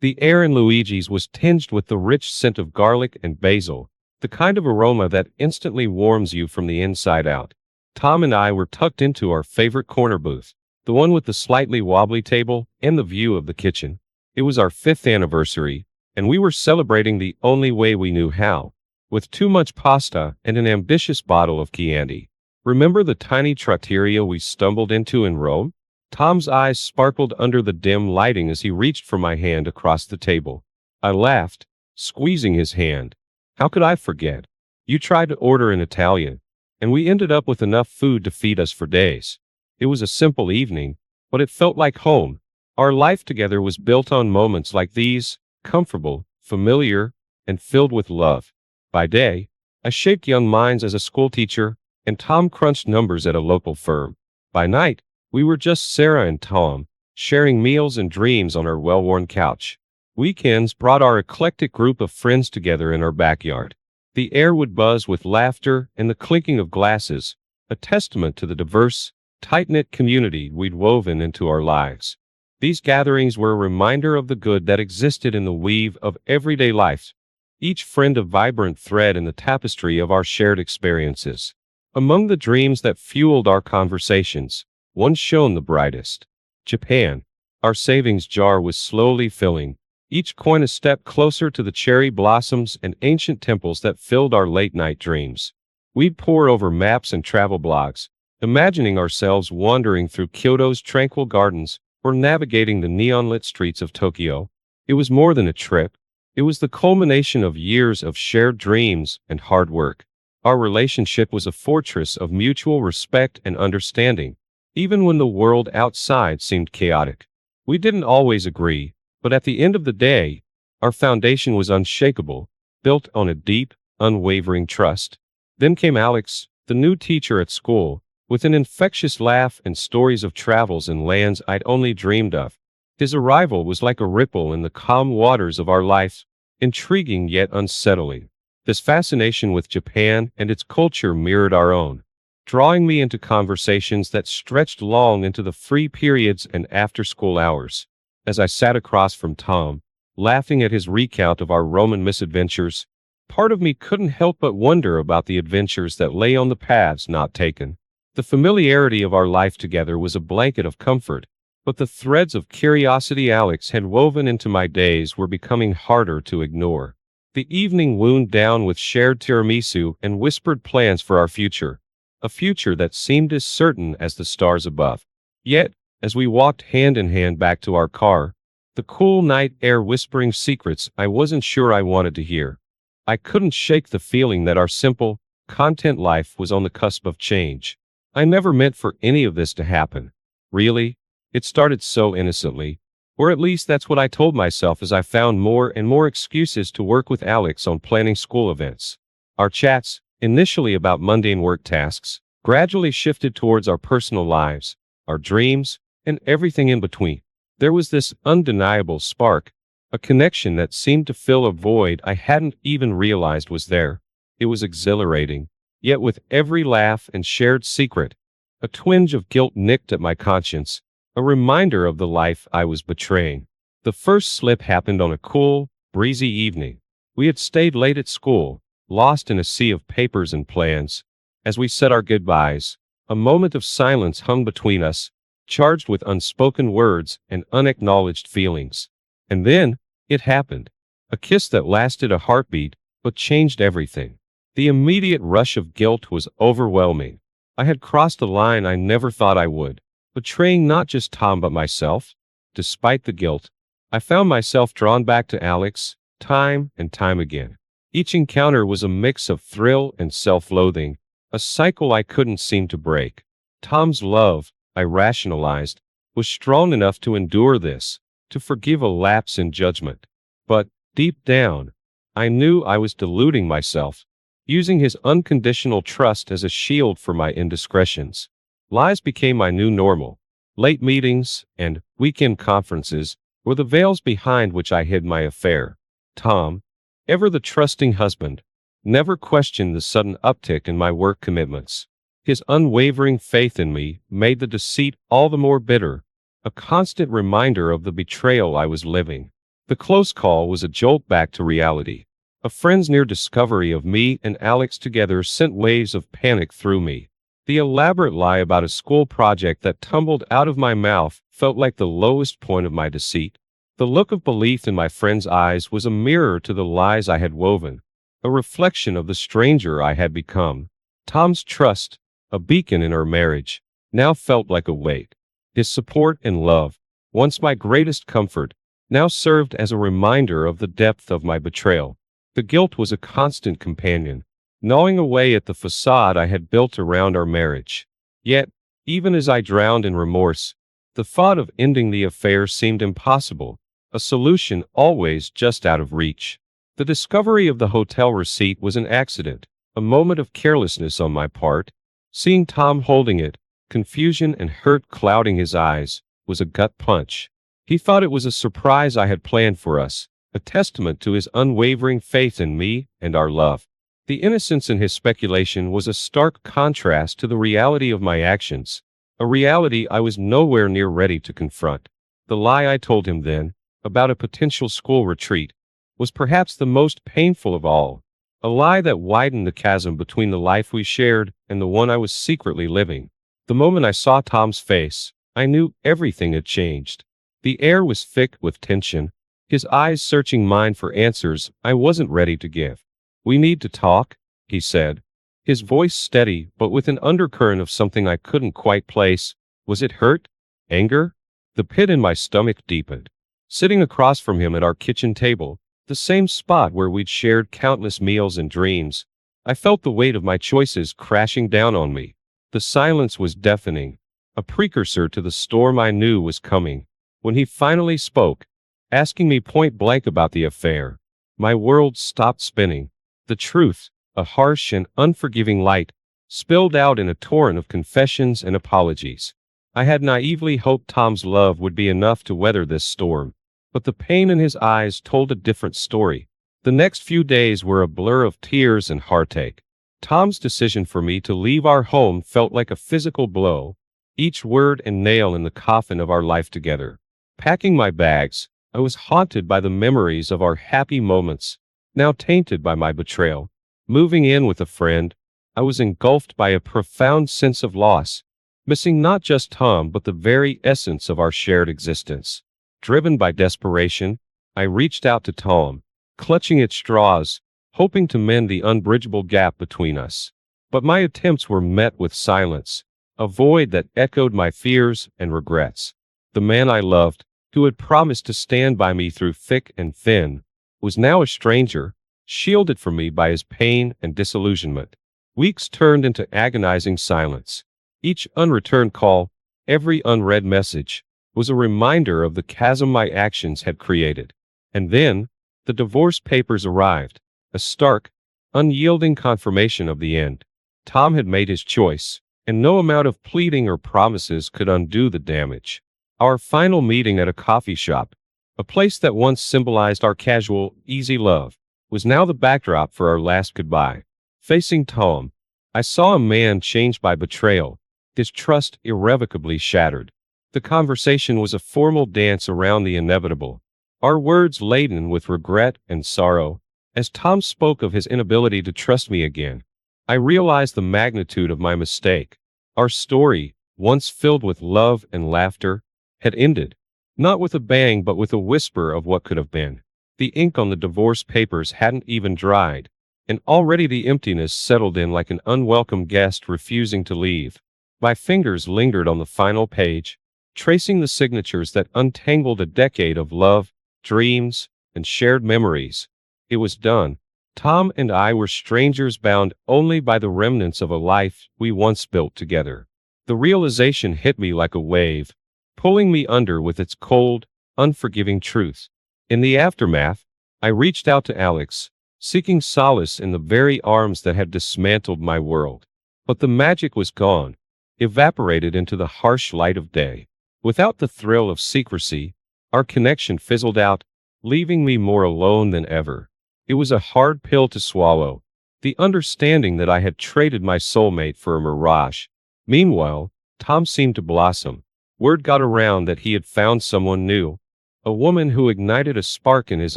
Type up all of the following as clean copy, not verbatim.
The air in Luigi's was tinged with the rich scent of garlic and basil, the kind of aroma that instantly warms you from the inside out. Tom and I were tucked into our favorite corner booth, the one with the slightly wobbly table and the view of the kitchen. It was our 5th anniversary, and we were celebrating the only way we knew how, with too much pasta and an ambitious bottle of Chianti. Remember the tiny trattoria we stumbled into in Rome? Tom's eyes sparkled under the dim lighting as he reached for my hand across the table. I laughed, squeezing his hand. How could I forget? You tried to order in Italian, and we ended up with enough food to feed us for days. It was a simple evening, but it felt like home. Our life together was built on moments like these, comfortable, familiar, and filled with love. By day, I shaped young minds as a schoolteacher, and Tom crunched numbers at a local firm. By night, we were just Sarah and Tom, sharing meals and dreams on our well-worn couch. Weekends brought our eclectic group of friends together in our backyard. The air would buzz with laughter and the clinking of glasses, a testament to the diverse, tight-knit community we'd woven into our lives. These gatherings were a reminder of the good that existed in the weave of everyday life, each friend a vibrant thread in the tapestry of our shared experiences. Among the dreams that fueled our conversations, one shone the brightest. Japan. Our savings jar was slowly filling, each coin a step closer to the cherry blossoms and ancient temples that filled our late-night dreams. We'd pore over maps and travel blogs, imagining ourselves wandering through Kyoto's tranquil gardens or navigating the neon-lit streets of Tokyo. It was more than a trip. It was the culmination of years of shared dreams and hard work. Our relationship was a fortress of mutual respect and understanding, even when the world outside seemed chaotic. We didn't always agree, but at the end of the day, our foundation was unshakable, built on a deep, unwavering trust. Then came Alex, the new teacher at school, with an infectious laugh and stories of travels and lands I'd only dreamed of. His arrival was like a ripple in the calm waters of our lives, intriguing yet unsettling. This fascination with Japan and its culture mirrored our own, drawing me into conversations that stretched long into the free periods and after-school hours. As I sat across from Tom, laughing at his recount of our Roman misadventures, part of me couldn't help but wonder about the adventures that lay on the paths not taken. The familiarity of our life together was a blanket of comfort, but the threads of curiosity Alex had woven into my days were becoming harder to ignore. The evening wound down with shared tiramisu and whispered plans for our future, a future that seemed as certain as the stars above. Yet, as we walked hand in hand back to our car, the cool night air whispering secrets I wasn't sure I wanted to hear, I couldn't shake the feeling that our simple, content life was on the cusp of change. I never meant for any of this to happen. Really? It started so innocently. Or at least that's what I told myself as I found more and more excuses to work with Alex on planning school events. Our chats, initially about mundane work tasks, gradually shifted towards our personal lives, our dreams, and everything in between. There was this undeniable spark, a connection that seemed to fill a void I hadn't even realized was there. It was exhilarating. Yet with every laugh and shared secret, a twinge of guilt nicked at my conscience, a reminder of the life I was betraying. The first slip happened on a cool, breezy evening. We had stayed late at school, lost in a sea of papers and plans. As we said our goodbyes, a moment of silence hung between us, charged with unspoken words and unacknowledged feelings. And then, it happened. A kiss that lasted a heartbeat, but changed everything. The immediate rush of guilt was overwhelming. I had crossed a line I never thought I would, betraying not just Tom but myself. Despite the guilt, I found myself drawn back to Alex, time and time again. Each encounter was a mix of thrill and self-loathing, a cycle I couldn't seem to break. Tom's love, I rationalized, was strong enough to endure this, to forgive a lapse in judgment. But, deep down, I knew I was deluding myself, using his unconditional trust as a shield for my indiscretions. Lies became my new normal. Late meetings and weekend conferences were the veils behind which I hid my affair. Tom, ever the trusting husband, never questioned the sudden uptick in my work commitments. His unwavering faith in me made the deceit all the more bitter, a constant reminder of the betrayal I was living. The close call was a jolt back to reality. A friend's near discovery of me and Alex together sent waves of panic through me. The elaborate lie about a school project that tumbled out of my mouth felt like the lowest point of my deceit. The look of belief in my friend's eyes was a mirror to the lies I had woven, a reflection of the stranger I had become. Tom's trust, a beacon in our marriage, now felt like a weight. His support and love, once my greatest comfort, now served as a reminder of the depth of my betrayal. The guilt was a constant companion, gnawing away at the facade I had built around our marriage. Yet, even as I drowned in remorse, the thought of ending the affair seemed impossible, a solution always just out of reach. The discovery of the hotel receipt was an accident, a moment of carelessness on my part. Seeing Tom holding it, confusion and hurt clouding his eyes, was a gut punch. He thought it was a surprise I had planned for us, a testament to his unwavering faith in me and our love. The innocence in his speculation was a stark contrast to the reality of my actions, a reality I was nowhere near ready to confront. The lie I told him then, about a potential school retreat, was perhaps the most painful of all, a lie that widened the chasm between the life we shared and the one I was secretly living. The moment I saw Tom's face, I knew everything had changed. The air was thick with tension, his eyes searching mine for answers I wasn't ready to give. "We need to talk," he said, his voice steady but with an undercurrent of something I couldn't quite place. Was it hurt? Anger? The pit in my stomach deepened. Sitting across from him at our kitchen table, the same spot where we'd shared countless meals and dreams, I felt the weight of my choices crashing down on me. The silence was deafening, a precursor to the storm I knew was coming. When he finally spoke, asking me point blank about the affair, my world stopped spinning. The truth, a harsh and unforgiving light, spilled out in a torrent of confessions and apologies. I had naively hoped Tom's love would be enough to weather this storm, but the pain in his eyes told a different story. The next few days were a blur of tears and heartache. Tom's decision for me to leave our home felt like a physical blow, each word a nail in the coffin of our life together. Packing my bags, I was haunted by the memories of our happy moments, now tainted by my betrayal. Moving in with a friend, I was engulfed by a profound sense of loss, missing not just Tom but the very essence of our shared existence. Driven by desperation, I reached out to Tom, clutching at straws, hoping to mend the unbridgeable gap between us. But my attempts were met with silence, a void that echoed my fears and regrets. The man I loved, who had promised to stand by me through thick and thin, was now a stranger, shielded from me by his pain and disillusionment. Weeks turned into agonizing silence. Each unreturned call, every unread message, was a reminder of the chasm my actions had created. And then, the divorce papers arrived, a stark, unyielding confirmation of the end. Tom had made his choice, and no amount of pleading or promises could undo the damage. Our final meeting at a coffee shop, a place that once symbolized our casual, easy love, was now the backdrop for our last goodbye. Facing Tom, I saw a man changed by betrayal, his trust irrevocably shattered. The conversation was a formal dance around the inevitable, our words laden with regret and sorrow. As Tom spoke of his inability to trust me again, I realized the magnitude of my mistake. Our story, once filled with love and laughter, had ended, not with a bang but with a whisper of what could have been. The ink on the divorce papers hadn't even dried, and already the emptiness settled in like an unwelcome guest refusing to leave. My fingers lingered on the final page, tracing the signatures that untangled a decade of love, dreams, and shared memories. It was done. Tom and I were strangers bound only by the remnants of a life we once built together. The realization hit me like a wave, pulling me under with its cold, unforgiving truth. In the aftermath, I reached out to Alex, seeking solace in the very arms that had dismantled my world. But the magic was gone, evaporated into the harsh light of day. Without the thrill of secrecy, our connection fizzled out, leaving me more alone than ever. It was a hard pill to swallow, the understanding that I had traded my soulmate for a mirage. Meanwhile, Tom seemed to blossom. Word got around that he had found someone new, a woman who ignited a spark in his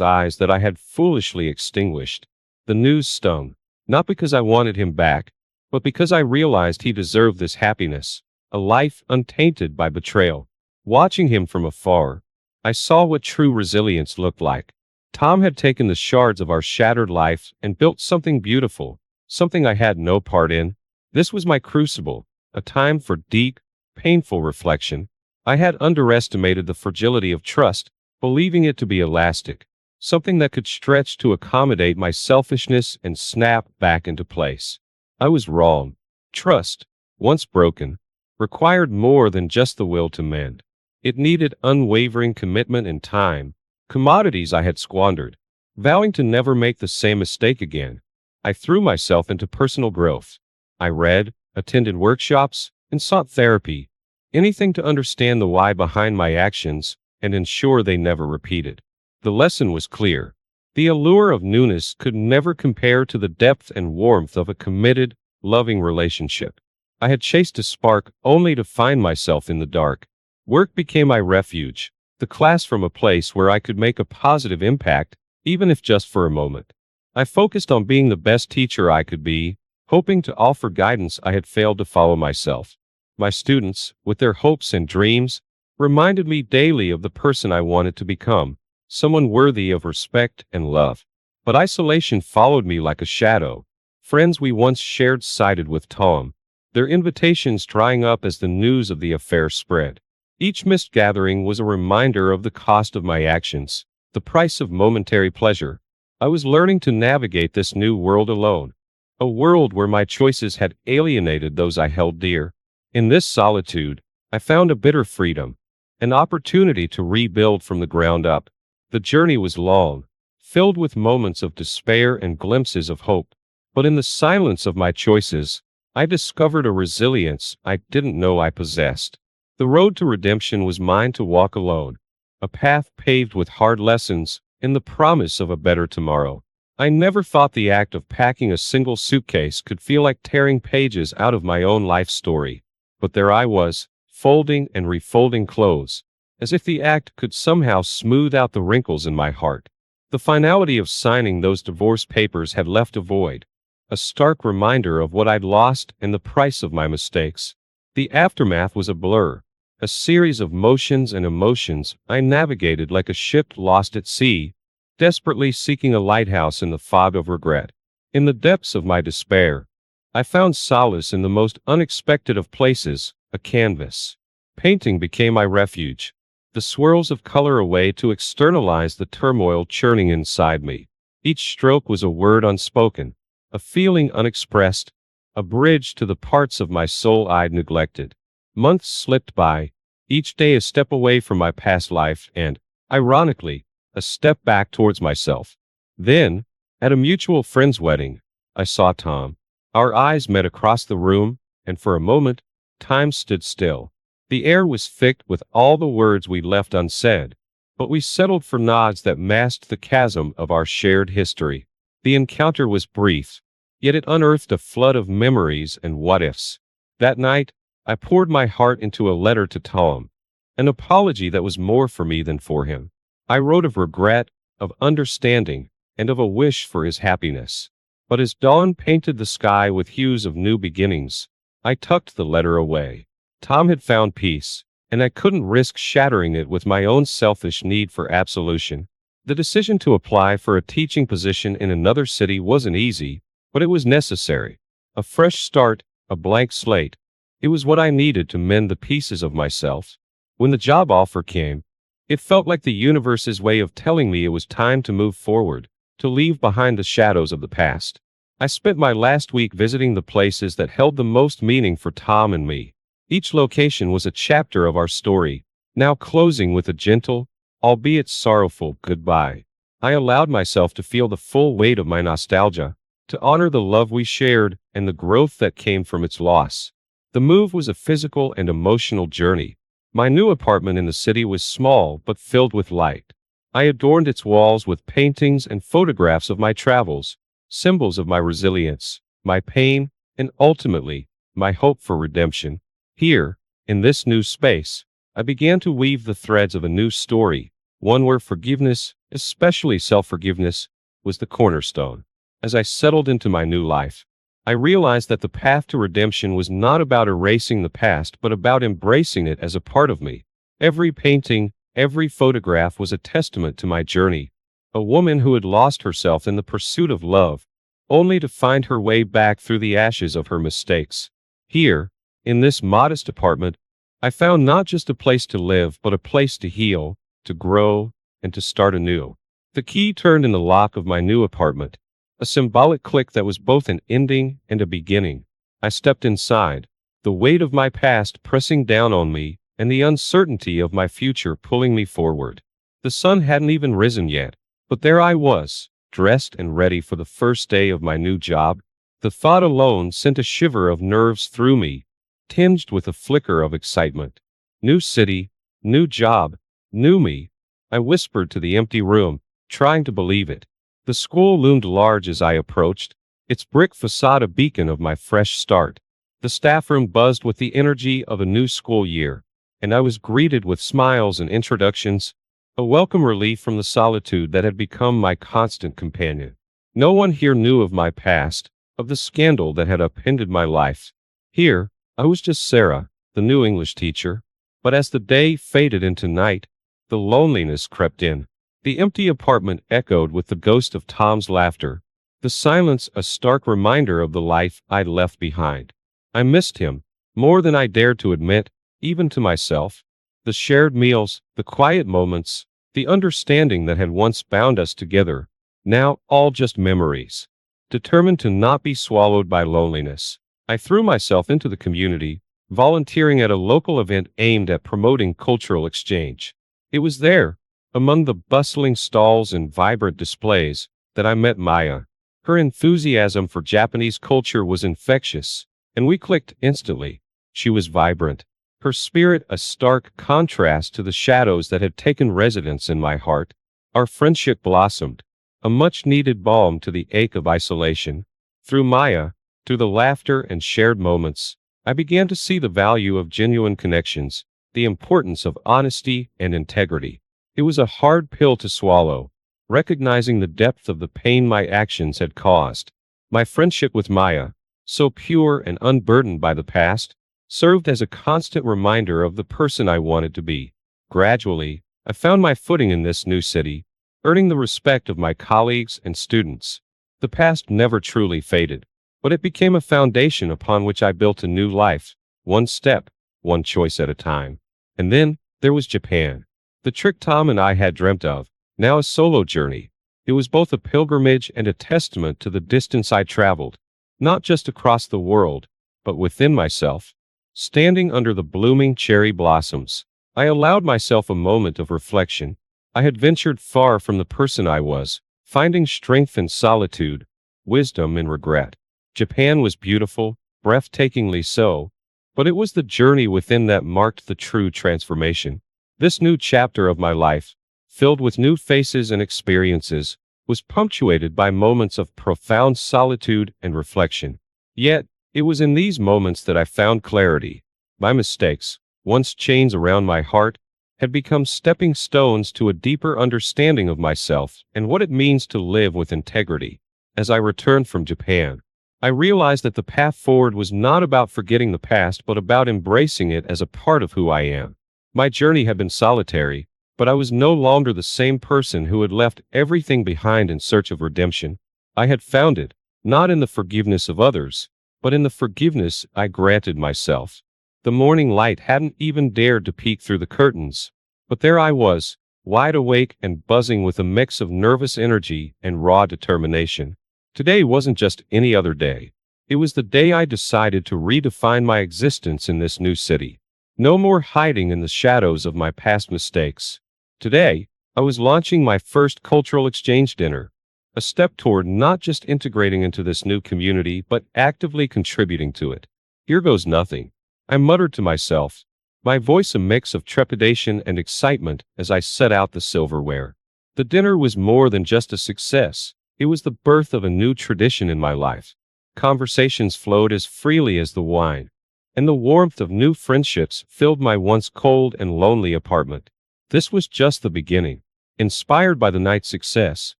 eyes that I had foolishly extinguished. The news stung, not because I wanted him back, but because I realized he deserved this happiness, a life untainted by betrayal. Watching him from afar, I saw what true resilience looked like. Tom had taken the shards of our shattered life and built something beautiful, something I had no part in. This was my crucible, a time for deep, painful reflection. I had underestimated the fragility of trust, believing it to be elastic, something that could stretch to accommodate my selfishness and snap back into place. I was wrong. Trust, once broken, required more than just the will to mend. It needed unwavering commitment and time, commodities I had squandered. Vowing to never make the same mistake again, I threw myself into personal growth. I read, attended workshops, and sought therapy, anything to understand the why behind my actions and ensure they never repeated. The lesson was clear. The allure of newness could never compare to the depth and warmth of a committed, loving relationship. I had chased a spark only to find myself in the dark. Work became my refuge, the class from a place where I could make a positive impact, even if just for a moment. I focused on being the best teacher I could be, hoping to offer guidance I had failed to follow myself. My students, with their hopes and dreams, reminded me daily of the person I wanted to become, someone worthy of respect and love. But isolation followed me like a shadow. Friends we once shared sided with Tom, their invitations drying up as the news of the affair spread. Each missed gathering was a reminder of the cost of my actions, the price of momentary pleasure. I was learning to navigate this new world alone, a world where my choices had alienated those I held dear. In this solitude, I found a bitter freedom, an opportunity to rebuild from the ground up. The journey was long, filled with moments of despair and glimpses of hope. But in the silence of my choices, I discovered a resilience I didn't know I possessed. The road to redemption was mine to walk alone, a path paved with hard lessons and the promise of a better tomorrow. I never thought the act of packing a single suitcase could feel like tearing pages out of my own life story. But there I was, folding and refolding clothes, as if the act could somehow smooth out the wrinkles in my heart. The finality of signing those divorce papers had left a void, a stark reminder of what I'd lost and the price of my mistakes. The aftermath was a blur, a series of motions and emotions I navigated like a ship lost at sea, desperately seeking a lighthouse in the fog of regret. In the depths of my despair, I found solace in the most unexpected of places, a canvas. Painting became my refuge, the swirls of color a way to externalize the turmoil churning inside me. Each stroke was a word unspoken, a feeling unexpressed, a bridge to the parts of my soul I'd neglected. Months slipped by, each day a step away from my past life and, ironically, a step back towards myself. Then, at a mutual friend's wedding, I saw Tom. Our eyes met across the room, and for a moment, time stood still. The air was thick with all the words we left unsaid, but we settled for nods that masked the chasm of our shared history. The encounter was brief, yet it unearthed a flood of memories and what-ifs. That night, I poured my heart into a letter to Tom, an apology that was more for me than for him. I wrote of regret, of understanding, and of a wish for his happiness. But as dawn painted the sky with hues of new beginnings, I tucked the letter away. Tom had found peace, and I couldn't risk shattering it with my own selfish need for absolution. The decision to apply for a teaching position in another city wasn't easy, but it was necessary. A fresh start, a blank slate. It was what I needed to mend the pieces of myself. When the job offer came, it felt like the universe's way of telling me it was time to move forward, to leave behind the shadows of the past. I spent my last week visiting the places that held the most meaning for Tom and me. Each location was a chapter of our story, now closing with a gentle, albeit sorrowful, goodbye. I allowed myself to feel the full weight of my nostalgia, to honor the love we shared and the growth that came from its loss. The move was a physical and emotional journey. My new apartment in the city was small but filled with light. I adorned its walls with paintings and photographs of my travels, symbols of my resilience, my pain, and ultimately, my hope for redemption. Here, in this new space, I began to weave the threads of a new story, one where forgiveness, especially self-forgiveness, was the cornerstone. As I settled into my new life, I realized that the path to redemption was not about erasing the past but about embracing it as a part of me. Every painting, every photograph was a testament to my journey, a woman who had lost herself in the pursuit of love, only to find her way back through the ashes of her mistakes. Here, in this modest apartment, I found not just a place to live but a place to heal, to grow, and to start anew. The key turned in the lock of my new apartment, a symbolic click that was both an ending and a beginning. I stepped inside, the weight of my past pressing down on me, and the uncertainty of my future pulling me forward. The sun hadn't even risen yet, but there I was, dressed and ready for the first day of my new job. The thought alone sent a shiver of nerves through me, tinged with a flicker of excitement. New city, new job, new me. I whispered to the empty room, trying to believe it. The school loomed large as I approached, its brick facade a beacon of my fresh start. The staff room buzzed with the energy of a new school year, and I was greeted with smiles and introductions, a welcome relief from the solitude that had become my constant companion. No one here knew of my past, of the scandal that had upended my life. Here, I was just Sarah, the new English teacher. But as the day faded into night, the loneliness crept in. The empty apartment echoed with the ghost of Tom's laughter, the silence a stark reminder of the life I'd left behind. I missed him, more than I dared to admit, even to myself. The shared meals, the quiet moments, the understanding that had once bound us together, now all just memories. Determined to not be swallowed by loneliness, I threw myself into the community, volunteering at a local event aimed at promoting cultural exchange. It was there, among the bustling stalls and vibrant displays, that I met Maya. Her enthusiasm for Japanese culture was infectious, and we clicked instantly. She was vibrant, her spirit a stark contrast to the shadows that had taken residence in my heart. Our friendship blossomed, a much-needed balm to the ache of isolation. Through Maya, through the laughter and shared moments, I began to see the value of genuine connections, the importance of honesty and integrity. It was a hard pill to swallow, recognizing the depth of the pain my actions had caused. My friendship with Maya, so pure and unburdened by the past, served as a constant reminder of the person I wanted to be. Gradually, I found my footing in this new city, earning the respect of my colleagues and students. The past never truly faded, but it became a foundation upon which I built a new life, one step, one choice at a time. And then, there was Japan. The trip Tom and I had dreamt of, now a solo journey. It was both a pilgrimage and a testament to the distance I traveled, not just across the world, but within myself. Standing under the blooming cherry blossoms, I allowed myself a moment of reflection. I had ventured far from the person I was, finding strength in solitude, wisdom in regret. Japan was beautiful, breathtakingly so, but it was the journey within that marked the true transformation. This new chapter of my life, filled with new faces and experiences, was punctuated by moments of profound solitude and reflection. Yet, it was in these moments that I found clarity. My mistakes, once chains around my heart, had become stepping stones to a deeper understanding of myself and what it means to live with integrity. As I returned from Japan, I realized that the path forward was not about forgetting the past but about embracing it as a part of who I am. My journey had been solitary, but I was no longer the same person who had left everything behind in search of redemption. I had found it, not in the forgiveness of others, but in the forgiveness I granted myself. The morning light hadn't even dared to peek through the curtains, but there I was, wide awake and buzzing with a mix of nervous energy and raw determination. Today wasn't just any other day. It was the day I decided to redefine my existence in this new city. No more hiding in the shadows of my past mistakes. Today, I was launching my first cultural exchange dinner, a step toward not just integrating into this new community but actively contributing to it. Here goes nothing, I muttered to myself, my voice a mix of trepidation and excitement as I set out the silverware. The dinner was more than just a success. It was the birth of a new tradition in my life. Conversations flowed as freely as the wine, and the warmth of new friendships filled my once cold and lonely apartment. This was just the beginning. Inspired by the night's success,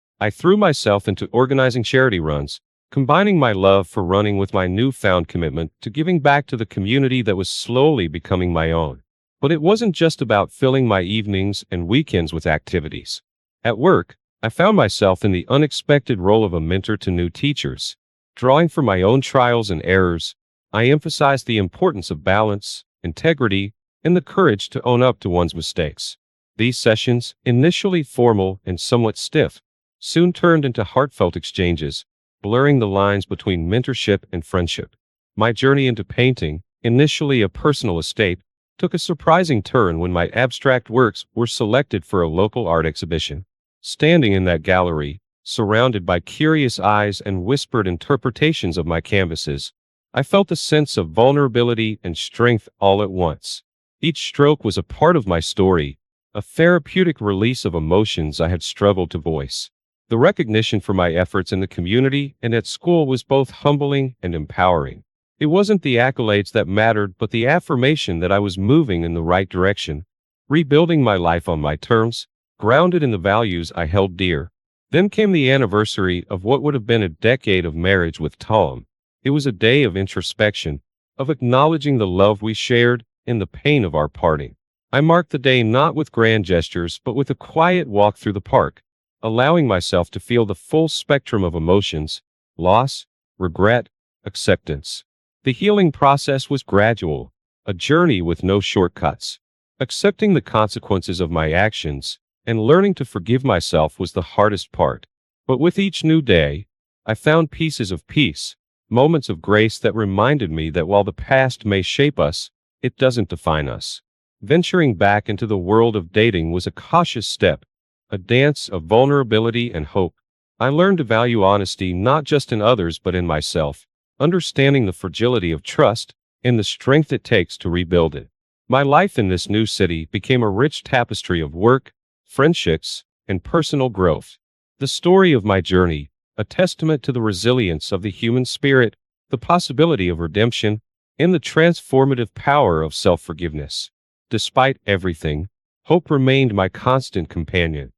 I threw myself into organizing charity runs, combining my love for running with my newfound commitment to giving back to the community that was slowly becoming my own. But it wasn't just about filling my evenings and weekends with activities. At work, I found myself in the unexpected role of a mentor to new teachers. Drawing from my own trials and errors, I emphasized the importance of balance, integrity, and the courage to own up to one's mistakes. These sessions, initially formal and somewhat stiff, soon turned into heartfelt exchanges, blurring the lines between mentorship and friendship. My journey into painting, initially a personal escape, took a surprising turn when my abstract works were selected for a local art exhibition. Standing in that gallery, surrounded by curious eyes and whispered interpretations of my canvases, I felt a sense of vulnerability and strength all at once. Each stroke was a part of my story, a therapeutic release of emotions I had struggled to voice. The recognition for my efforts in the community and at school was both humbling and empowering. It wasn't the accolades that mattered, but the affirmation that I was moving in the right direction, rebuilding my life on my terms, grounded in the values I held dear. Then came the anniversary of what would have been a decade of marriage with Tom. It was a day of introspection, of acknowledging the love we shared and the pain of our parting. I marked the day not with grand gestures, but with a quiet walk through the park, allowing myself to feel the full spectrum of emotions: loss, regret, acceptance. The healing process was gradual, a journey with no shortcuts. Accepting the consequences of my actions and learning to forgive myself was the hardest part. But with each new day, I found pieces of peace, moments of grace that reminded me that while the past may shape us, it doesn't define us. Venturing back into the world of dating was a cautious step, a dance of vulnerability and hope. I learned to value honesty not just in others but in myself, understanding the fragility of trust and the strength it takes to rebuild it. My life in this new city became a rich tapestry of work, friendships, and personal growth. The story of my journey, a testament to the resilience of the human spirit, the possibility of redemption, and the transformative power of self-forgiveness. Despite everything, hope remained my constant companion,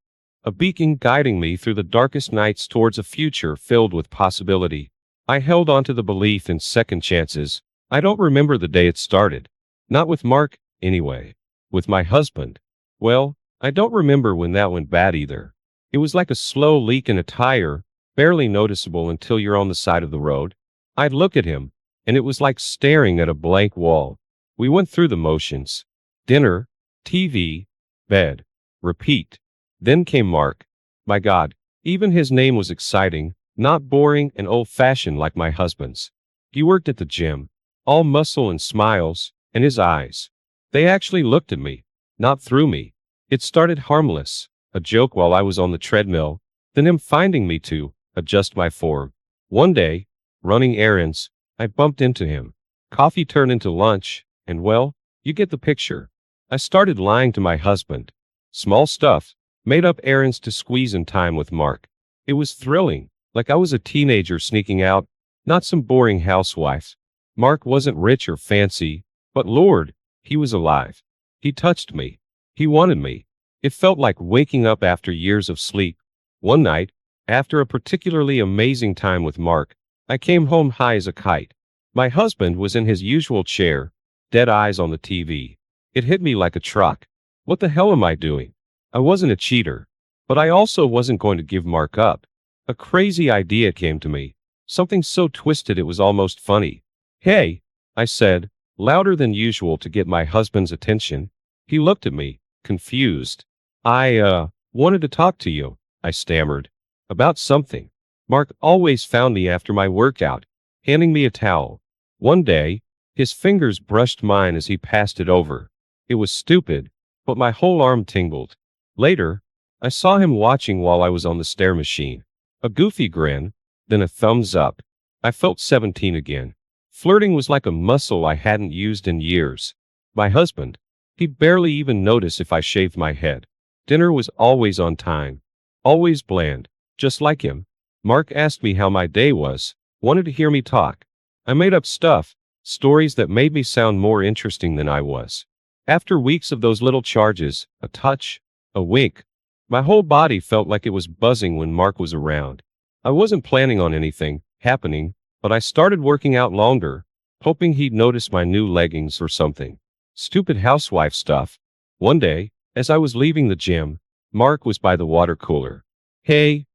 a beacon guiding me through the darkest nights towards a future filled with possibility. I held on to the belief in second chances. I don't remember the day it started. Not with Mark, anyway. With my husband. Well, I don't remember when that went bad either. It was like a slow leak in a tire, barely noticeable until you're on the side of the road. I'd look at him, and it was like staring at a blank wall. We went through the motions. Dinner, TV, bed, repeat. Then came Mark. My God, even his name was exciting, not boring and old-fashioned like my husband's. He worked at the gym, all muscle and smiles, and his eyes. They actually looked at me, not through me. It started harmless, a joke while I was on the treadmill, then him finding me to adjust my form. One day, running errands, I bumped into him. Coffee turned into lunch, and well, you get the picture. I started lying to my husband. Small stuff, made up errands to squeeze in time with Mark. It was thrilling, like I was a teenager sneaking out, not some boring housewife. Mark wasn't rich or fancy, but Lord, he was alive. He touched me. He wanted me. It felt like waking up after years of sleep. One night, after a particularly amazing time with Mark, I came home high as a kite. My husband was in his usual chair, dead eyes on the TV. It hit me like a truck. What the hell am I doing? I wasn't a cheater, but I also wasn't going to give Mark up. A crazy idea came to me, something so twisted it was almost funny. Hey, I said, louder than usual to get my husband's attention. He looked at me, confused. I wanted to talk to you, I stammered. About something. Mark always found me after my workout, handing me a towel. One day, his fingers brushed mine as he passed it over. It was stupid, but my whole arm tingled. Later, I saw him watching while I was on the stair machine. A goofy grin, then a thumbs up. I felt 17 again. Flirting was like a muscle I hadn't used in years. My husband, he'd barely even notice if I shaved my head. Dinner was always on time. Always bland, just like him. Mark asked me how my day was, wanted to hear me talk. I made up stuff, stories that made me sound more interesting than I was. After weeks of those little charges, a touch, a wink, My whole body felt like it was buzzing when Mark was around. I wasn't planning on anything happening, but I started working out longer, hoping he'd notice my new leggings or something. Stupid housewife stuff. One day, as I was leaving the gym, Mark was by the water cooler. Hey,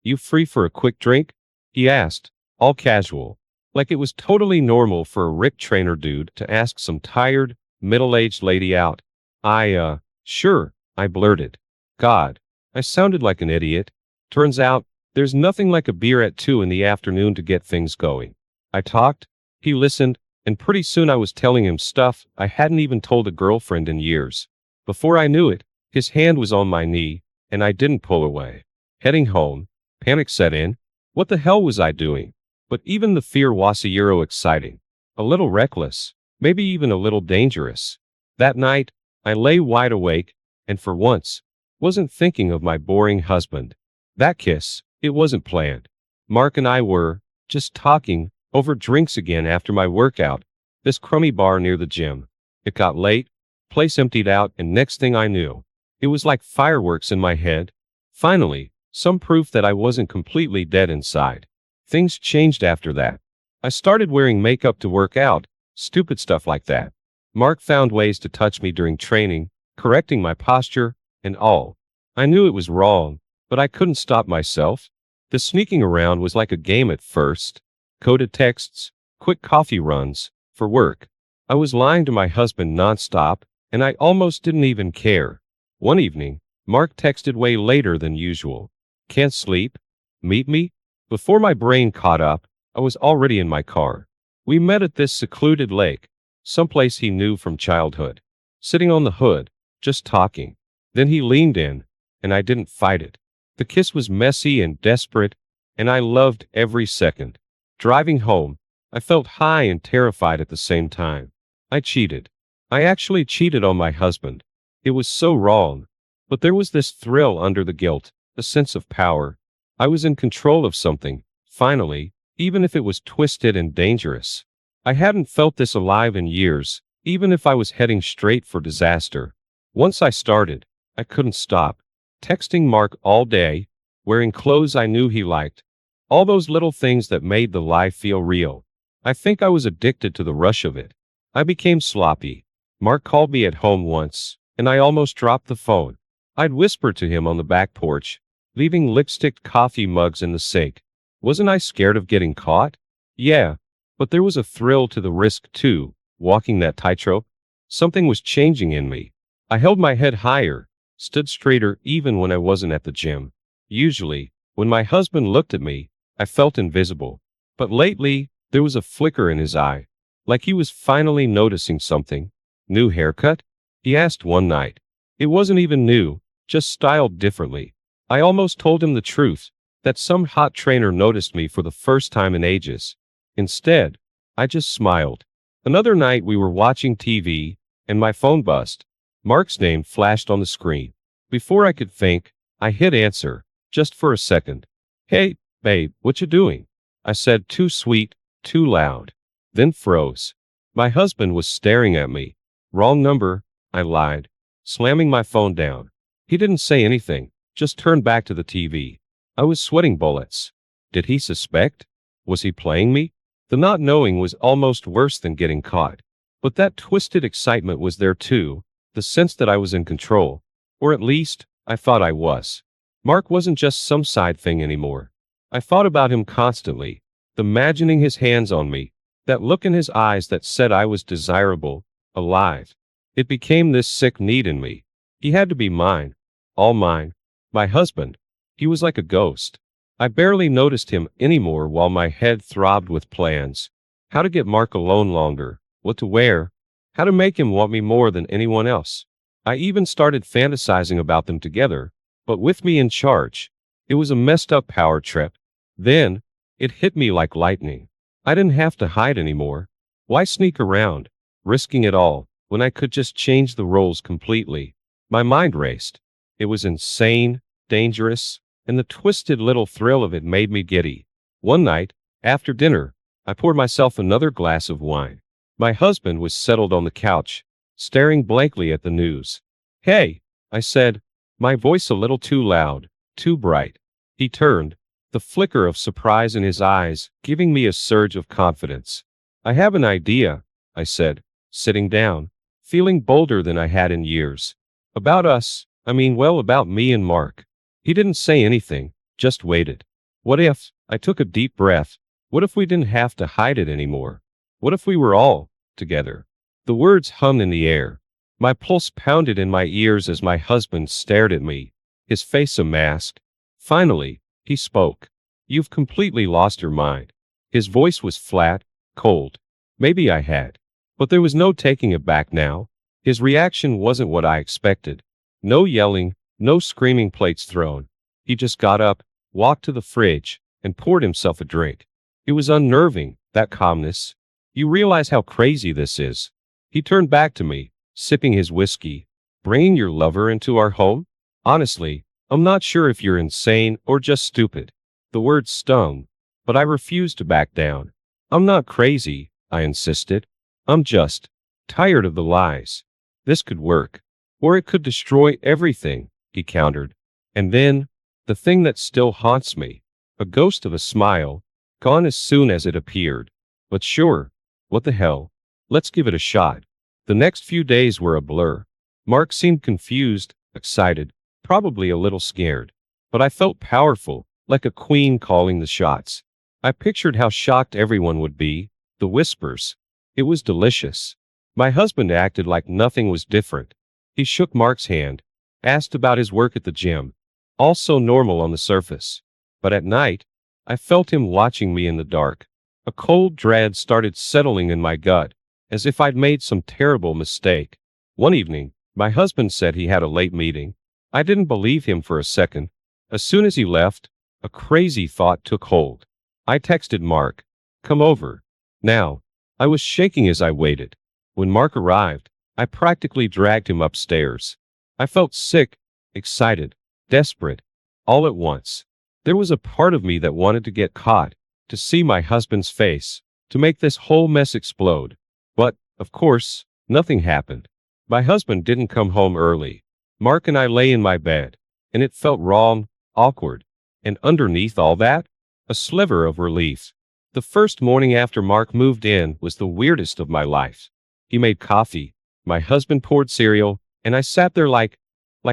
you free for a quick drink? He asked, all casual. Like it was totally normal for a Rick Trainer dude to ask some tired, middle-aged lady out. Sure, I blurted. God, I sounded like an idiot. Turns out, there's nothing like a beer at 2 in the afternoon to get things going. I talked, he listened, and pretty soon I was telling him stuff I hadn't even told a girlfriend in years. Before I knew it, his hand was on my knee, and I didn't pull away. Heading home, panic set in. What the hell was I doing? But even the fear was a euro exciting. A little reckless, maybe even a little dangerous. That night, I lay wide awake, and for once, wasn't thinking of my boring husband. That kiss, it wasn't planned. Mark and I were just talking over drinks again after my workout, this crummy bar near the gym. It got late, place emptied out, and next thing I knew, it was like fireworks in my head. Finally, some proof that I wasn't completely dead inside. Things changed after that. I started wearing makeup to work out, stupid stuff like that. Mark found ways to touch me during training, correcting my posture, and all. I knew it was wrong, but I couldn't stop myself. The sneaking around was like a game at first. Coded texts, quick coffee runs, for work. I was lying to my husband nonstop, and I almost didn't even care. One evening, Mark texted way later than usual. Can't sleep? Meet me? Before my brain caught up, I was already in my car. We met at this secluded lake, someplace he knew from childhood. Sitting on the hood, just talking. Then he leaned in, and I didn't fight it. The kiss was messy and desperate, and I loved every second. Driving home, I felt high and terrified at the same time. I cheated. I actually cheated on my husband. It was so wrong. But there was this thrill under the guilt, a sense of power. I was in control of something, finally, even if it was twisted and dangerous. I hadn't felt this alive in years, even if I was heading straight for disaster. Once I started, I couldn't stop. Texting Mark all day, wearing clothes I knew he liked. All those little things that made the lie feel real. I think I was addicted to the rush of it. I became sloppy. Mark called me at home once, and I almost dropped the phone. I'd whisper to him on the back porch, leaving lipstick coffee mugs in the sink. Wasn't I scared of getting caught? Yeah, but there was a thrill to the risk too, walking that tightrope. Something was changing in me. I held my head higher, stood straighter even when I wasn't at the gym. Usually, when my husband looked at me, I felt invisible. But lately, there was a flicker in his eye, like he was finally noticing something. New haircut? He asked one night. It wasn't even new, just styled differently. I almost told him the truth, that some hot trainer noticed me for the first time in ages. Instead, I just smiled. Another night we were watching TV, and my phone buzzed. Mark's name flashed on the screen. Before I could think, I hit answer, just for a second. Hey, babe, what you doing? I said too sweet, too loud. Then froze. My husband was staring at me. Wrong number, I lied, slamming my phone down. He didn't say anything, just turned back to the TV. I was sweating bullets. Did he suspect? Was he playing me? The not knowing was almost worse than getting caught. But that twisted excitement was there too, the sense that I was in control. Or at least, I thought I was. Mark wasn't just some side thing anymore. I thought about him constantly, imagining his hands on me, that look in his eyes that said I was desirable, alive. It became this sick need in me. He had to be mine. All mine. My husband. He was like a ghost. I barely noticed him anymore while my head throbbed with plans. How to get Mark alone longer, what to wear, how to make him want me more than anyone else. I even started fantasizing about them together, but with me in charge. It was a messed up power trip. Then, it hit me like lightning. I didn't have to hide anymore. Why sneak around, risking it all, when I could just change the roles completely? My mind raced. It was insane, dangerous, and the twisted little thrill of it made me giddy. One night, after dinner, I poured myself another glass of wine. My husband was settled on the couch, staring blankly at the news. Hey, I said, My voice a little too loud, too bright. He turned, the flicker of surprise in his eyes giving me a surge of confidence. I have an idea, I said, sitting down, feeling bolder than I had in years. About us, about me and Mark. He didn't say anything, just waited. What if, I took a deep breath, what if we didn't have to hide it anymore? What if we were all together? The words hummed in the air. My pulse pounded in my ears as my husband stared at me, his face a mask. Finally, he spoke. You've completely lost your mind. His voice was flat, cold. Maybe I had. But there was no taking it back now. His reaction wasn't what I expected. No yelling, no screaming plates thrown. He just got up, walked to the fridge, and poured himself a drink. It was unnerving, that calmness. You realize how crazy this is. He turned back to me, sipping his whiskey. Bringing your lover into our home? Honestly, I'm not sure if you're insane or just stupid. The words stung, but I refused to back down. I'm not crazy, I insisted. I'm just tired of the lies. This could work. Or it could destroy everything, he countered. And then, the thing that still haunts me, a ghost of a smile, gone as soon as it appeared. But sure, what the hell? Let's give it a shot. The next few days were a blur. Mark seemed confused, excited, probably a little scared. But I felt powerful, like a queen calling the shots. I pictured how shocked everyone would be, the whispers. It was delicious. My husband acted like nothing was different. He shook Mark's hand, asked about his work at the gym. All so normal on the surface. But at night, I felt him watching me in the dark. A cold dread started settling in my gut, as if I'd made some terrible mistake. One evening, my husband said he had a late meeting. I didn't believe him for a second. As soon as he left, a crazy thought took hold. I texted Mark, "Come over." Now, I was shaking as I waited. When Mark arrived, I practically dragged him upstairs. I felt sick, excited, desperate, all at once. There was a part of me that wanted to get caught, to see my husband's face, to make this whole mess explode. But, of course, nothing happened. My husband didn't come home early. Mark and I lay in my bed, and it felt wrong, awkward. And underneath all that, a sliver of relief. The first morning after Mark moved in was the weirdest of my life. He made coffee, my husband poured cereal, and I sat there like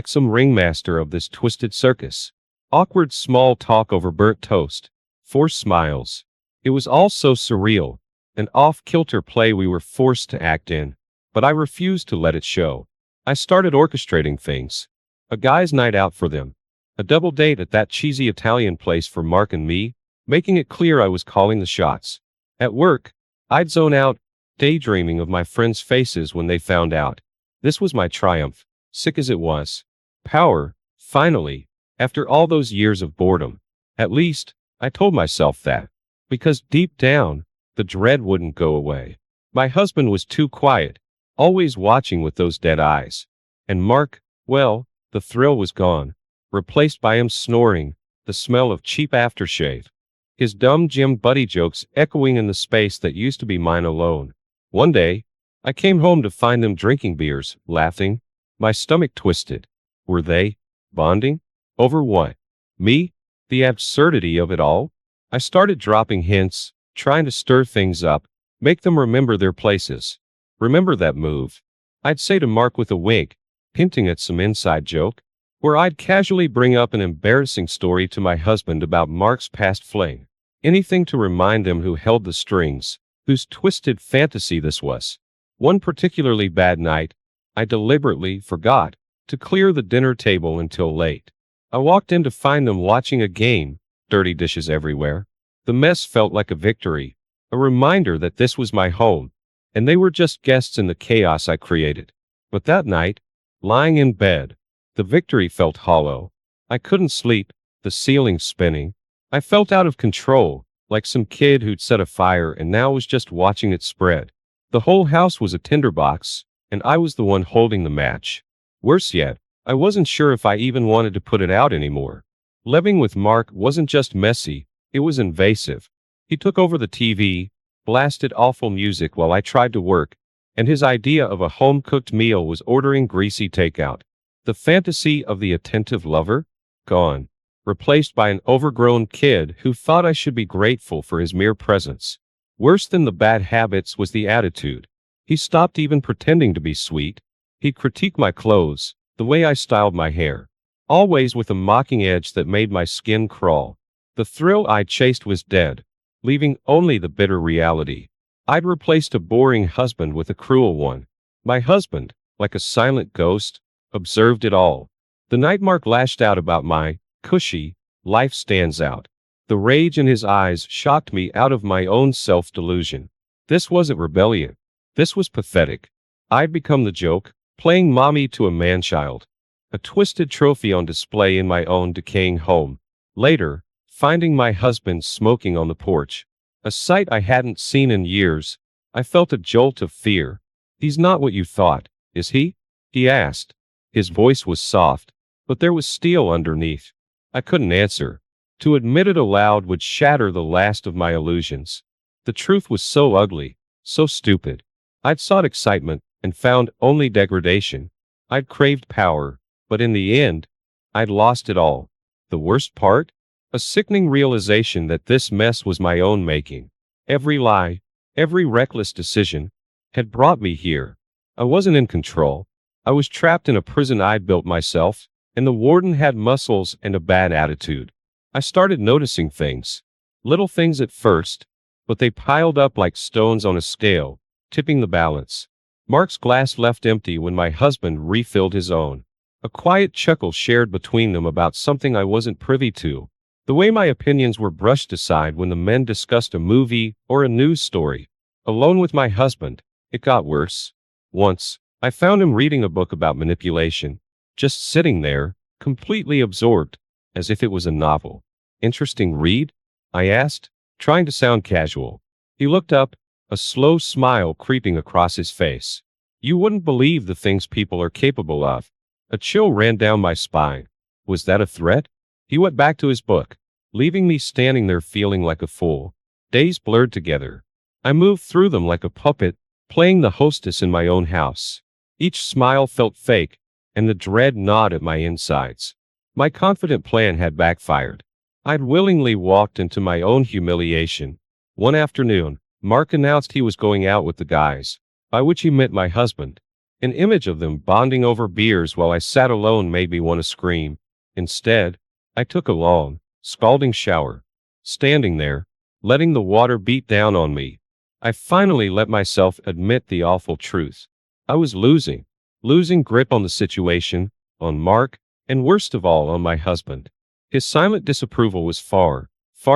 some ringmaster of this twisted circus. Awkward small talk over burnt toast, forced smiles. It was all so surreal, an off-kilter play we were forced to act in, but I refused to let it show. I started orchestrating things. A guy's night out for them. A double date at that cheesy Italian place for Mark and me, making it clear I was calling the shots. At work, I'd zone out, daydreaming of my friends' faces when they found out. This was my triumph, sick as it was. Power, finally, after all those years of boredom. At least, I told myself that. Because deep down, the dread wouldn't go away. My husband was too quiet, always watching with those dead eyes. And Mark, well, the thrill was gone, replaced by him snoring, the smell of cheap aftershave. His dumb gym buddy jokes echoing in the space that used to be mine alone. One day, I came home to find them drinking beers, laughing. My stomach twisted. Were they bonding? Over what? Me? The absurdity of it all? I started dropping hints, trying to stir things up, make them remember their places. Remember that move? I'd say to Mark with a wink, hinting at some inside joke, where I'd casually bring up an embarrassing story to my husband about Mark's past fling. Anything to remind them who held the strings, whose twisted fantasy this was. One particularly bad night, I deliberately forgot to clear the dinner table until late. I walked in to find them watching a game, dirty dishes everywhere. The mess felt like a victory, a reminder that this was my home, and they were just guests in the chaos I created. But that night, lying in bed, the victory felt hollow. I couldn't sleep, the ceiling spinning. I felt out of control, like some kid who'd set a fire and now was just watching it spread. The whole house was a tinderbox, and I was the one holding the match. Worse yet, I wasn't sure if I even wanted to put it out anymore. Living with Mark wasn't just messy, it was invasive. He took over the TV, blasted awful music while I tried to work, and his idea of a home-cooked meal was ordering greasy takeout. The fantasy of the attentive lover? Gone. Replaced by an overgrown kid who thought I should be grateful for his mere presence. Worse than the bad habits was the attitude. He stopped even pretending to be sweet. He'd critique my clothes, the way I styled my hair, always with a mocking edge that made my skin crawl. The thrill I chased was dead, leaving only the bitter reality. I'd replaced a boring husband with a cruel one. My husband, like a silent ghost, observed it all. The night Mark lashed out about my cushy life stands out. The rage in his eyes shocked me out of my own self-delusion. This wasn't rebellion. This was pathetic. I'd become the joke, playing mommy to a man-child. A twisted trophy on display in my own decaying home. Later, finding my husband smoking on the porch. A sight I hadn't seen in years. I felt a jolt of fear. "He's not what you thought, is he?" he asked. His voice was soft, but there was steel underneath. I couldn't answer. To admit it aloud would shatter the last of my illusions. The truth was so ugly, so stupid. I'd sought excitement and found only degradation. I'd craved power, but in the end, I'd lost it all. The worst part? A sickening realization that this mess was my own making. Every lie, every reckless decision, had brought me here. I wasn't in control. I was trapped in a prison I'd built myself, and the warden had muscles and a bad attitude. I started noticing things. Little things at first, but they piled up like stones on a scale, tipping the balance. Mark's glass left empty when my husband refilled his own. A quiet chuckle shared between them about something I wasn't privy to. The way my opinions were brushed aside when the men discussed a movie or a news story. Alone with my husband, it got worse. Once, I found him reading a book about manipulation, just sitting there, completely absorbed, as if it was a novel. "Interesting read?" I asked, trying to sound casual. He looked up, a slow smile creeping across his face. "You wouldn't believe the things people are capable of." A chill ran down my spine. Was that a threat? He went back to his book, leaving me standing there feeling like a fool. Days blurred together. I moved through them like a puppet, playing the hostess in my own house. Each smile felt fake, and the dread gnawed at my insides. My confident plan had backfired. I'd willingly walked into my own humiliation. One afternoon, Mark announced he was going out with the guys, by which he meant my husband. An image of them bonding over beers while I sat alone made me want to scream. Instead, I took a long, scalding shower. Standing there, letting the water beat down on me, I finally let myself admit the awful truth. I was losing grip on the situation, on Mark, and worst of all on my husband. His silent disapproval was far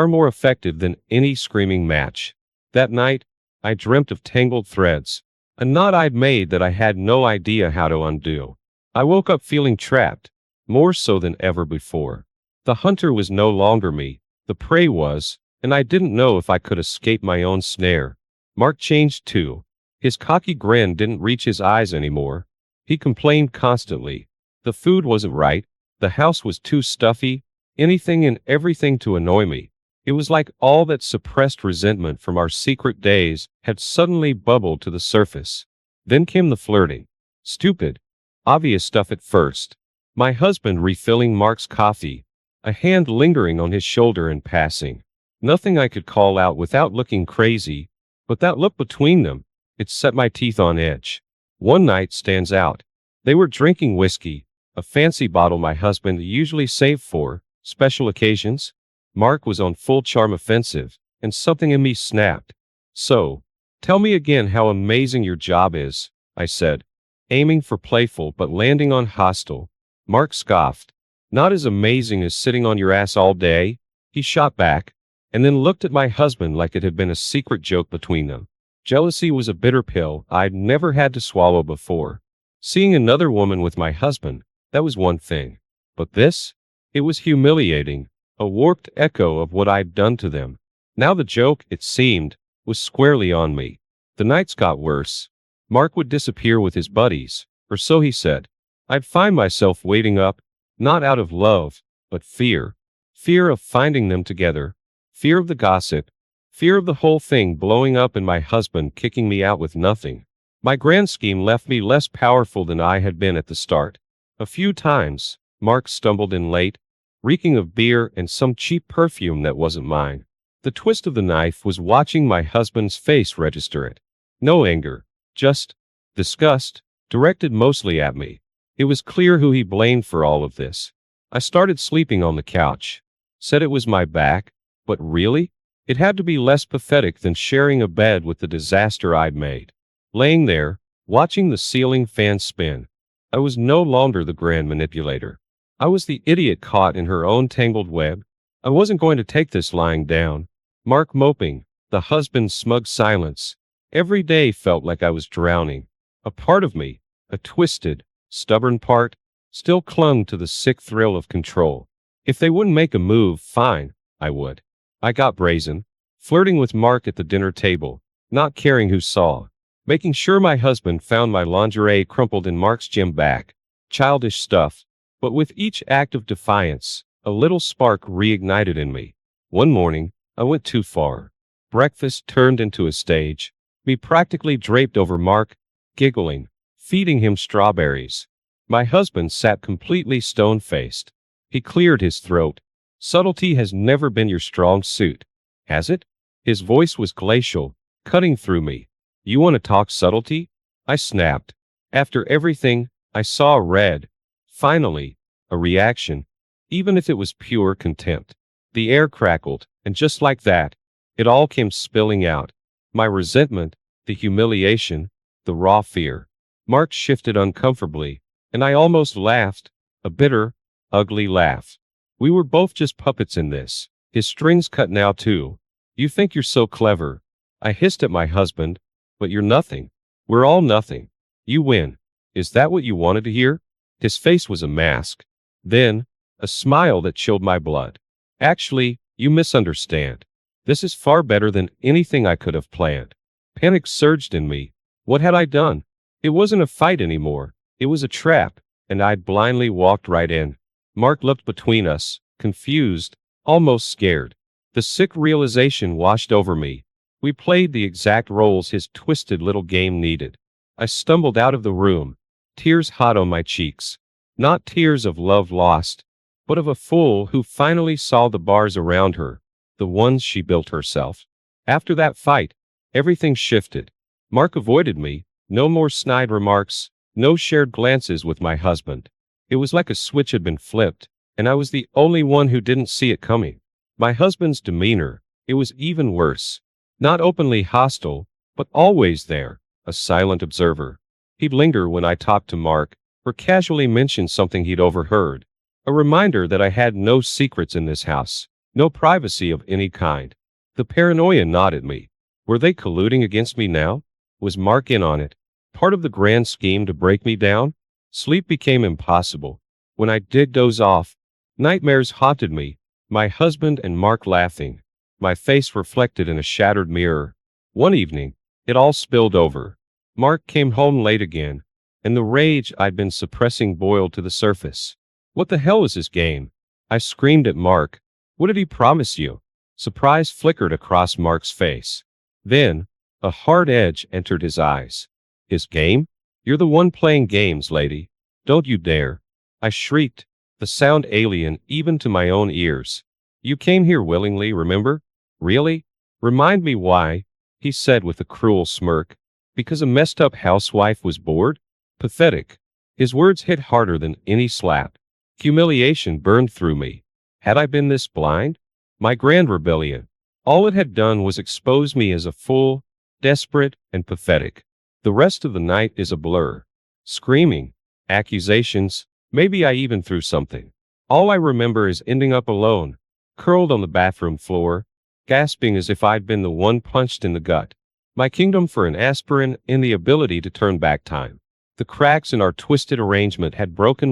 more effective than any screaming match. That night, I dreamt of tangled threads, a knot I'd made that I had no idea how to undo. I woke up feeling trapped, more so than ever before. The hunter was no longer me, the prey was, and I didn't know if I could escape my own snare. Mark changed too. His cocky grin didn't reach his eyes anymore. He complained constantly. The food wasn't right, the house was too stuffy, anything and everything to annoy me. It was like all that suppressed resentment from our secret days had suddenly bubbled to the surface. Then came the flirting. Stupid, obvious stuff at first. My husband refilling Mark's coffee, a hand lingering on his shoulder in passing. Nothing I could call out without looking crazy, but that look between them, it set my teeth on edge. One night stands out. They were drinking whiskey, a fancy bottle my husband usually saved for special occasions. Mark was on full charm offensive, and something in me snapped. "So, tell me again how amazing your job is," I said, aiming for playful but landing on hostile. Mark scoffed. "Not as amazing as sitting on your ass all day," he shot back, and then looked at my husband like it had been a secret joke between them. Jealousy was a bitter pill I'd never had to swallow before. Seeing another woman with my husband, that was one thing. But this? It was humiliating, a warped echo of what I'd done to them. Now the joke, it seemed, was squarely on me. The nights got worse. Mark would disappear with his buddies, or so he said. I'd find myself waiting up, not out of love, but fear. Fear of finding them together. Fear of the gossip. Fear of the whole thing blowing up and my husband kicking me out with nothing. My grand scheme left me less powerful than I had been at the start. A few times, Mark stumbled in late, reeking of beer and some cheap perfume that wasn't mine. The twist of the knife was watching my husband's face register it. No anger, just disgust, directed mostly at me. It was clear who he blamed for all of this. I started sleeping on the couch. Said it was my back, but really? It had to be less pathetic than sharing a bed with the disaster I'd made. Laying there, watching the ceiling fan spin, I was no longer the grand manipulator. I was the idiot caught in her own tangled web. I wasn't going to take this lying down. Mark moping, the husband's smug silence. Every day felt like I was drowning. A part of me, a twisted, stubborn part, still clung to the sick thrill of control. If they wouldn't make a move, fine, I would. I got brazen, flirting with Mark at the dinner table, not caring who saw, making sure my husband found my lingerie crumpled in Mark's gym bag. Childish stuff, but with each act of defiance, a little spark reignited in me. One morning, I went too far. Breakfast turned into a stage, me practically draped over Mark, giggling, feeding him strawberries. My husband sat completely stone-faced. He cleared his throat. Subtlety has never been your strong suit, has it? His voice was glacial, cutting through me. You want to talk subtlety? I snapped. After everything, I saw red. Finally, a reaction, even if it was pure contempt. The air crackled, and just like that, it all came spilling out. My resentment, the humiliation, the raw fear. Mark shifted uncomfortably, and I almost laughed, a bitter, ugly laugh. We were both just puppets in this. His strings cut now too. You think you're so clever. I hissed at my husband, but you're nothing. We're all nothing. You win. Is that what you wanted to hear? His face was a mask. Then, a smile that chilled my blood. Actually, you misunderstand. This is far better than anything I could have planned. Panic surged in me. What had I done? It wasn't a fight anymore. It was a trap, and I'd blindly walked right in. Mark looked between us, confused, almost scared. The sick realization washed over me. We played the exact roles his twisted little game needed. I stumbled out of the room, tears hot on my cheeks. Not tears of love lost, but of a fool who finally saw the bars around her, the ones she built herself. After that fight, everything shifted. Mark avoided me, no more snide remarks, no shared glances with my husband. It was like a switch had been flipped, and I was the only one who didn't see it coming. My husband's demeanor, it was even worse. Not openly hostile, but always there, a silent observer. He'd linger when I talked to Mark, or casually mention something he'd overheard. A reminder that I had no secrets in this house, no privacy of any kind. The paranoia gnawed at me. Were they colluding against me now? Was Mark in on it? Part of the grand scheme to break me down? Sleep became impossible. When I did doze off, nightmares haunted me, my husband and Mark laughing, my face reflected in a shattered mirror. One evening, it all spilled over. Mark came home late again, and the rage I'd been suppressing boiled to the surface. What the hell is this game? I screamed at Mark. What did he promise you? Surprise flickered across Mark's face. Then, a hard edge entered his eyes. His game? You're the one playing games, lady. Don't you dare. I shrieked, the sound alien even to my own ears. You came here willingly, remember? Really? Remind me why, he said with a cruel smirk. Because a messed-up housewife was bored? Pathetic. His words hit harder than any slap. Humiliation burned through me. Had I been this blind? My grand rebellion. All it had done was expose me as a fool, desperate, and pathetic. The rest of the night is a blur. Screaming, accusations, maybe I even threw something. All I remember is ending up alone, curled on the bathroom floor, gasping as if I'd been the one punched in the gut. My kingdom for an aspirin and the ability to turn back time. The cracks in our twisted arrangement had broken